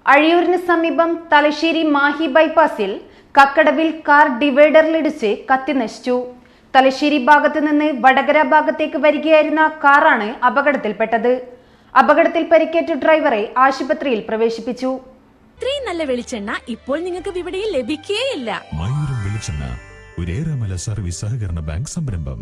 അഴിയൂരിന് സമീപം തലശ്ശേരി മാഹി ബൈപ്പാസിൽ കക്കടവിൽ കാർ ഡിവൈഡറിലിടിച്ച് കത്തിനശിച്ചു. തലശ്ശേരി ഭാഗത്ത് നിന്ന് വടകര ഭാഗത്തേക്ക് വരികയായിരുന്ന കാറാണ് അപകടത്തിൽപ്പെട്ടത്. അപകടത്തിൽ പരിക്കേറ്റ ഡ്രൈവറെ ആശുപത്രിയിൽ പ്രവേശിപ്പിച്ചു. ഇത്രയും നല്ല വെളിച്ചെണ്ണ ഇപ്പോൾ നിങ്ങൾക്ക് വിപണിയിൽ ലഭിക്കുകയില്ല. മയൂരം വെളിച്ചെണ്ണ, ഒരു ഏറെമല സർവീസ് സഹകരണ ബാങ്ക് സംരംഭം.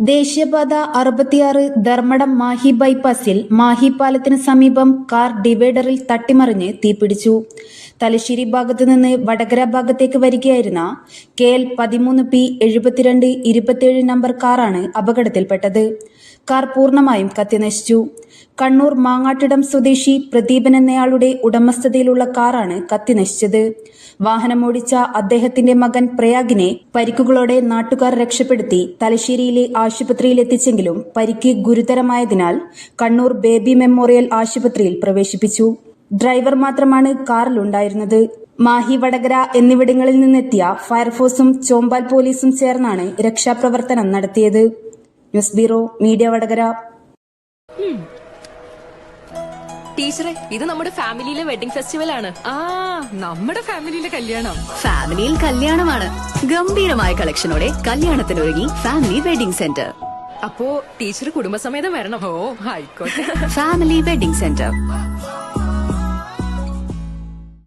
ദേശീയപാത 66 ധർമ്മടം മാഹി ബൈപ്പാസിൽ മാഹി പാലത്തിന് സമീപം കാർ ഡിവൈഡറിൽ തട്ടിമറിഞ്ഞ് തീപിടിച്ചു. തലശ്ശേരി ഭാഗത്തു നിന്ന് വടകര ഭാഗത്തേക്ക് വരികയായിരുന്ന KL 13P 7227 നമ്പർ കാറാണ് അപകടത്തിൽപ്പെട്ടത്. കാർ പൂർണ്ണമായും കത്തിനശിച്ചു. കണ്ണൂർ മാങ്ങാട്ടിടം സ്വദേശി പ്രദീപൻ എന്നയാളുടെ ഉടമസ്ഥതയിലുള്ള കാറാണ് കത്തിനശിച്ചത്. വാഹനമോടിച്ച അദ്ദേഹത്തിന്റെ മകൻ പ്രയാഗിനെ പരിക്കുകളോടെ നാട്ടുകാർ രക്ഷപ്പെടുത്തി തലശ്ശേരിയിലെ ആശുപത്രിയിൽ എത്തിച്ചെങ്കിലും പരിക്ക് ഗുരുതരമായതിനാൽ കണ്ണൂർ ബേബി മെമ്മോറിയൽ ആശുപത്രിയിൽ പ്രവേശിപ്പിച്ചു. ഡ്രൈവർ മാത്രമാണ് കാറിലുണ്ടായിരുന്നത്. മാഹി, വടകര എന്നിവിടങ്ങളിൽ നിന്നെത്തിയ ഫയർഫോഴ്സും ചോമ്പാൽ പോലീസും ചേർന്നാണ് രക്ഷാപ്രവർത്തനം നടത്തിയത്. News bureau, media Vadakara. ടീച്ചറെ, ഇത് നമ്മുടെ ഫാമിലിയിലെ വെഡിങ് ഫെസ്റ്റിവൽ ആണ്. നമ്മുടെ ഫാമിലിയിലെ കല്യാണം. ഫാമിലിയിൽ കല്യാണമാണ്. ഗംഭീരമായ കളക്ഷനോടെ കല്യാണത്തിനൊരുങ്ങി ഫാമിലി വെഡിങ് സെന്റർ. അപ്പോ ടീച്ചർ കുടുംബസമേതം വരണം. ഓ, ആയിക്കോട്ടെ. Family wedding centre.